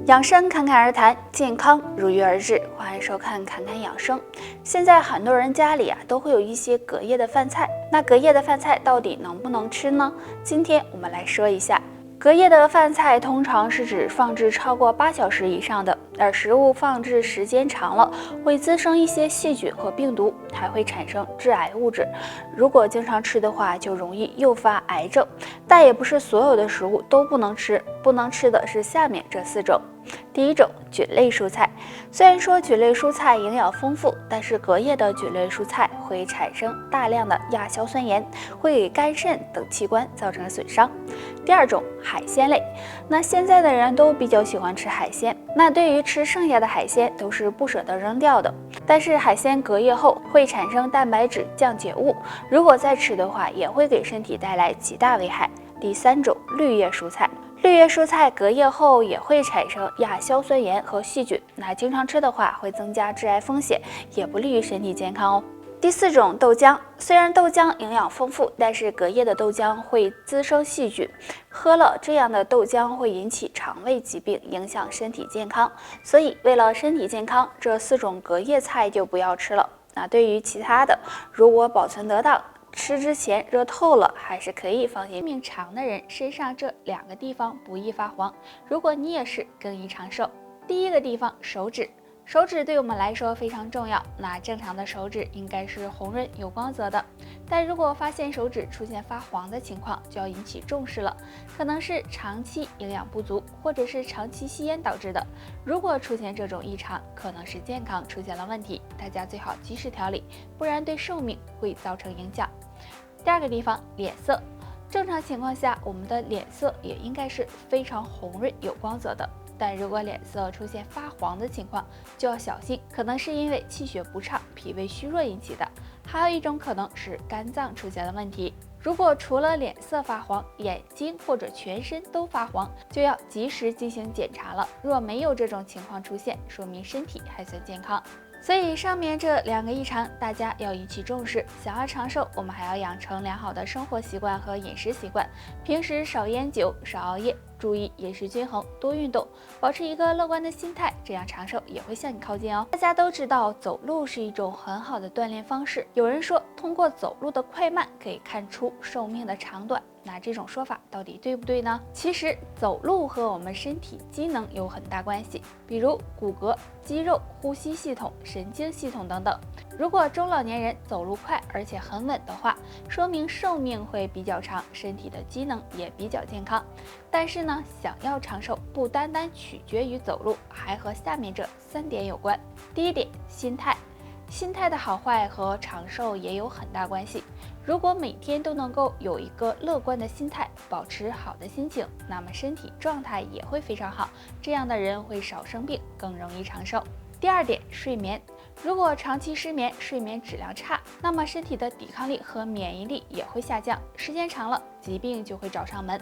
养生侃侃而谈，健康如约而至。欢迎收看侃侃养生。现在很多人家里都会有一些隔夜的饭菜，那隔夜的饭菜到底能不能吃呢？今天我们来说一下。隔夜的饭菜通常是指放置超过8小时以上的，而食物放置时间长了，会滋生一些细菌和病毒，还会产生致癌物质。如果经常吃的话，就容易诱发癌症。但也不是所有的食物都不能吃，不能吃的是下面这4种。第一种，菌类蔬菜。虽然说菌类蔬菜营养丰富，但是隔夜的菌类蔬菜会产生大量的亚硝酸盐，会给肝肾等器官造成损伤。第二种，海鲜类。那现在的人都比较喜欢吃海鲜，那对于吃剩下的海鲜都是不舍得扔掉的。但是海鲜隔夜后会产生蛋白质降解物，如果再吃的话，也会给身体带来极大危害。第三种，绿叶蔬菜。绿叶蔬菜隔夜后也会产生亚硝酸盐和细菌，那经常吃的话会增加致癌风险，也不利于身体健康哦。第4种，豆浆。虽然豆浆营养丰富，但是隔夜的豆浆会滋生细菌，喝了这样的豆浆会引起肠胃疾病，影响身体健康。所以为了身体健康，这4种隔夜菜就不要吃了。那对于其他的，如果保存得当，吃之前热透了，还是可以放心。命长的人身上这2个地方不易发黄，如果你也是，更易长寿。第一个地方，手指。手指对我们来说非常重要，那正常的手指应该是红润有光泽的，但如果发现手指出现发黄的情况，就要引起重视了，可能是长期营养不足，或者是长期吸烟导致的。如果出现这种异常，可能是健康出现了问题，大家最好及时调理，不然对寿命会造成影响。第二个地方，脸色。正常情况下，我们的脸色也应该是非常红润有光泽的，但如果脸色出现发黄的情况，就要小心，可能是因为气血不畅、脾胃虚弱引起的，还有一种可能是肝脏出现了问题。如果除了脸色发黄，眼睛或者全身都发黄，就要及时进行检查了。若没有这种情况出现，说明身体还算健康。所以上面这2个异常，大家要引起重视。想要长寿，我们还要养成良好的生活习惯和饮食习惯，平时少烟酒，少熬夜，注意饮食均衡，多运动，保持一个乐观的心态，这样长寿也会向你靠近哦。大家都知道，走路是一种很好的锻炼方式。有人说，通过走路的快慢可以看出寿命的长短。那这种说法到底对不对呢？其实走路和我们身体机能有很大关系，比如骨骼、肌肉、呼吸系统、神经系统等等。如果中老年人走路快而且很稳的话，说明寿命会比较长，身体的机能也比较健康。但是呢，想要长寿，不单单取决于走路，还和下面这3点有关。第一点，心态。心态的好坏和长寿也有很大关系。如果每天都能够有一个乐观的心态，保持好的心情，那么身体状态也会非常好，这样的人会少生病，更容易长寿。第二点，睡眠。如果长期失眠，睡眠质量差，那么身体的抵抗力和免疫力也会下降，时间长了，疾病就会找上门。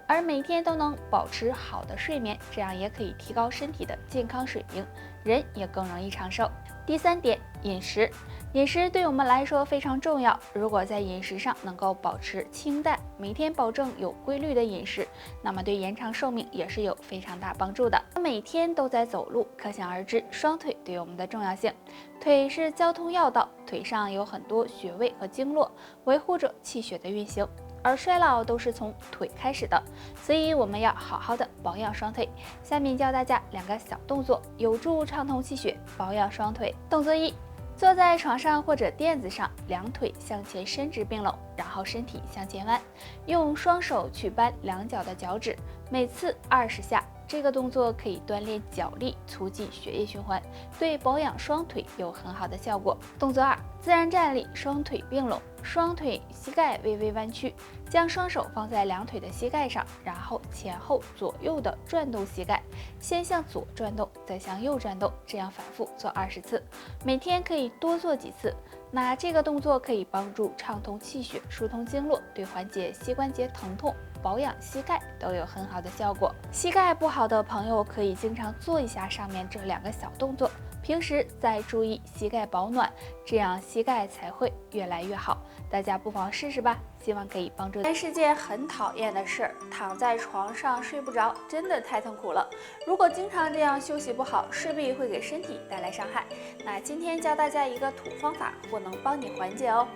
而每天都能保持好的睡眠，这样也可以提高身体的健康水平，人也更容易长寿。第3点，饮食。饮食对我们来说非常重要，如果在饮食上能够保持清淡，每天保证有规律的饮食，那么对延长寿命也是有非常大帮助的。每天都在走路，可想而知双腿对我们的重要性。腿是交通要道，腿上有很多穴位和经络，维护着气血的运行，而衰老都是从腿开始的，所以我们要好好的保养双腿。下面教大家2个小动作，有助畅通气血，保养双腿。动作1，坐在床上或者垫子上，2腿向前伸直并拢，然后身体向前弯，用双手去扳2脚的脚趾，每次20下。这个动作可以锻炼脚力，促进血液循环，对保养双腿有很好的效果。动作2，自然站立，双腿并拢，双腿膝盖微微弯曲，将双手放在2腿的膝盖上，然后前后左右的转动膝盖，先向左转动，再向右转动，这样反复做20次，每天可以多做几次。那这个动作可以帮助畅通气血，疏通经络，对缓解膝关节疼痛、保养膝盖都有很好的效果。膝盖不好的朋友可以经常做一下上面这2个小动作，平时再注意膝盖保暖，这样膝盖才会越来越好。大家不妨试试吧，希望可以帮助。是件很讨厌的事儿，躺在床上睡不着，真的太痛苦了。如果经常这样休息不好，势必会给身体带来伤害。那今天教大家一个土方法，或能帮你缓解哦。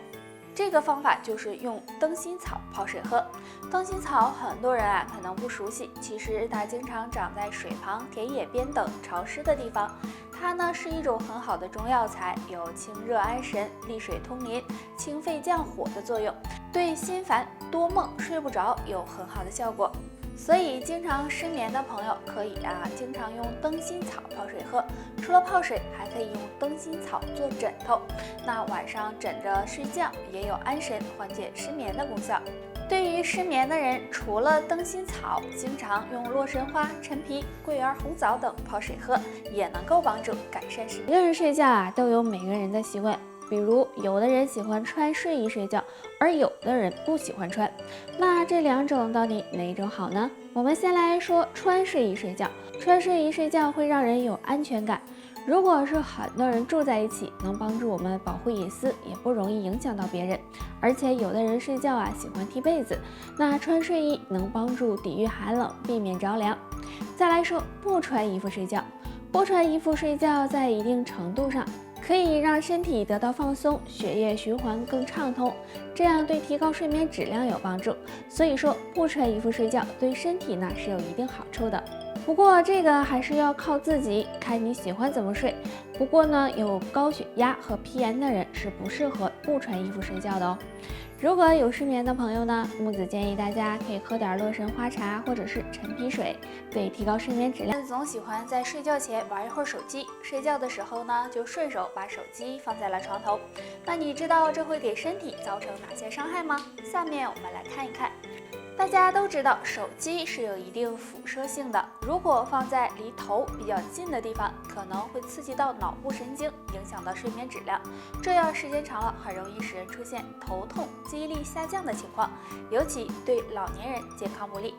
这个方法就是用灯心草泡水喝。灯心草很多人可能不熟悉，其实它经常长在水旁、田野边等潮湿的地方。它呢是一种很好的中药材，有清热安神、利水通淋、清肺降火的作用，对心烦、多梦、睡不着有很好的效果。所以经常失眠的朋友可以经常用灯心草泡水喝。除了泡水，还可以用灯心草做枕头，那晚上枕着睡觉也有安神、缓解失眠的功效。对于失眠的人，除了灯心草，经常用洛神花、陈皮、桂圆、红枣等泡水喝，也能够帮助改善失眠。每个人睡觉都有每个人的习惯。比如有的人喜欢穿睡衣睡觉，而有的人不喜欢穿。那这两种到底哪一种好呢？我们先来说穿睡衣睡觉。穿睡衣睡觉会让人有安全感。如果是很多人住在一起，能帮助我们保护隐私，也不容易影响到别人。而且有的人睡觉喜欢踢被子，那穿睡衣能帮助抵御寒冷，避免着凉。再来说不穿衣服睡觉。不穿衣服睡觉在一定程度上可以让身体得到放松，血液循环更畅通，这样对提高睡眠质量有帮助。所以说不穿衣服睡觉对身体呢是有一定好处的。不过这个还是要靠自己，看你喜欢怎么睡。不过呢，有高血压和皮炎的人是不适合不穿衣服睡觉的哦。如果有失眠的朋友呢，木子建议大家可以喝点洛神花茶或者是陈皮水，对提高睡眠质量。总喜欢在睡觉前玩一会儿手机，睡觉的时候呢就顺手把手机放在了床头。那你知道这会给身体造成哪些伤害吗？下面我们来看一看。大家都知道手机是有一定辐射性的，如果放在离头比较近的地方，可能会刺激到脑部神经，影响到睡眠质量。这样时间长了，很容易使人出现头痛、记忆力下降的情况，尤其对老年人健康不利。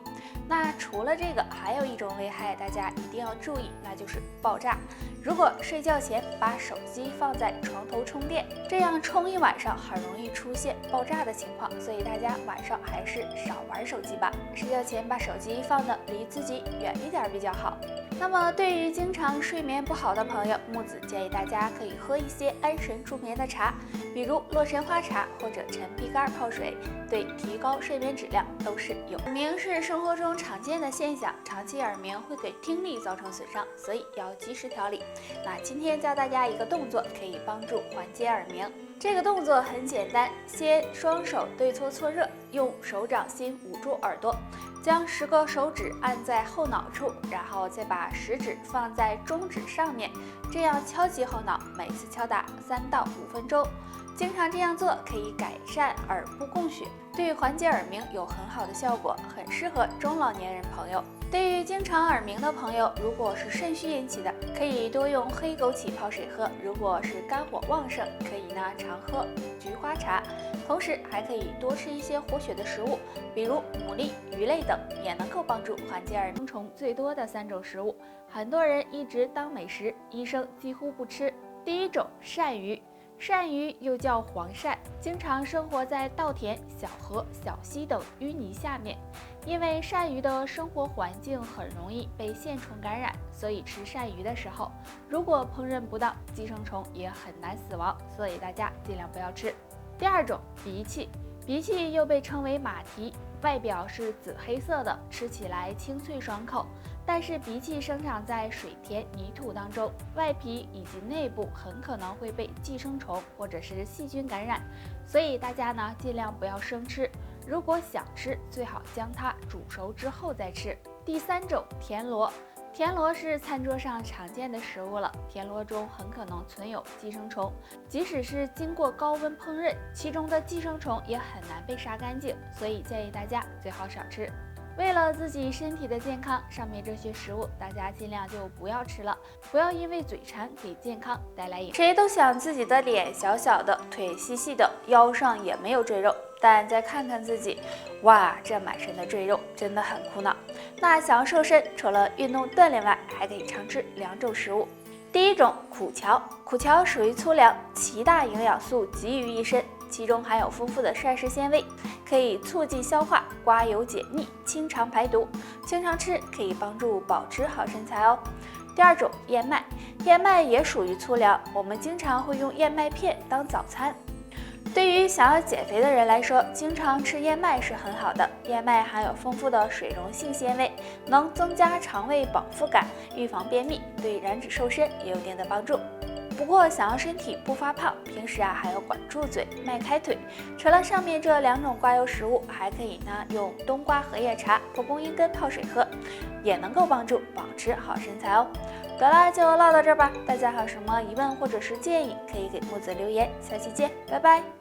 那除了这个，还有一种危害大家一定要注意，那就是爆炸。如果睡觉前把手机放在床头充电，这样充一晚上很容易出现爆炸的情况，所以大家晚上还是少玩手机吧。睡觉前把手机放得离自己远一点比较好。那么对于经常睡眠不好的朋友，木子建议大家可以喝一些安神助眠的茶，比如洛神花茶或者陈皮干泡水，对提高睡眠质量都是有。耳鸣是生活中常见的现象，长期耳鸣会给听力造成损伤，所以要及时调理。那今天教大家一个动作，可以帮助缓解耳鸣。这个动作很简单，先双手对搓搓热，用手掌心捂住耳朵，将10个手指按在后脑处，然后再把食指放在中指上面，这样敲击后脑，每次敲打3到5分钟。经常这样做可以改善耳部供血，对缓解耳鸣有很好的效果，很适合中老年人朋友。对于经常耳鸣的朋友，如果是肾虚引起的，可以多用黑枸杞泡水喝；如果是肝火旺盛，可以常喝菊花茶。同时还可以多吃一些活血的食物，比如牡蛎、鱼类等，也能够帮助缓解耳鸣。虫最多的3种食物，很多人一直当美食，医生几乎不吃。第一种，鳝鱼。鳝鱼又叫黄鳝，经常生活在稻田、小河、小溪等淤泥下面。因为鳝鱼的生活环境很容易被线虫感染，所以吃鳝鱼的时候，如果烹饪不当，寄生虫也很难死亡，所以大家尽量不要吃。第二种，荸荠。荸荠又被称为马蹄，外表是紫黑色的，吃起来清脆爽口。但是荸荠生长在水田、泥土当中，外皮以及内部很可能会被寄生虫或者是细菌感染，所以大家尽量不要生吃。如果想吃，最好将它煮熟之后再吃。第三种，田螺。田螺是餐桌上常见的食物了，田螺中很可能存有寄生虫，即使是经过高温烹饪，其中的寄生虫也很难被杀干净，所以建议大家最好少吃。为了自己身体的健康，上面这些食物大家尽量就不要吃了，不要因为嘴馋给健康带来影响。谁都想自己的脸小小的，腿细细的，腰上也没有赘肉，但再看看自己，哇，这满身的赘肉真的很苦恼。那想要瘦身，除了运动锻炼外，还可以常吃2种食物。第一种，苦荞。苦荞属于粗粮，其大营养素集于一身，其中含有丰富的膳食纤维，可以促进消化、刮油解腻、清肠排毒。经常吃可以帮助保持好身材哦。第二种，燕麦。燕麦也属于粗粮，我们经常会用燕麦片当早餐。对于想要减肥的人来说，经常吃燕麦是很好的。燕麦含有丰富的水溶性纤维，能增加肠胃饱腹感，预防便秘，对燃脂瘦身也有一定的帮助。不过，想要身体不发胖，平时还要管住嘴，迈开腿。除了上面这2种刮油食物，还可以用冬瓜荷叶茶、蒲公英根泡水喝，也能够帮助保持好身材哦。得了，就唠到这儿吧。大家还有什么疑问或者是建议，可以给木子留言。下期见，拜拜。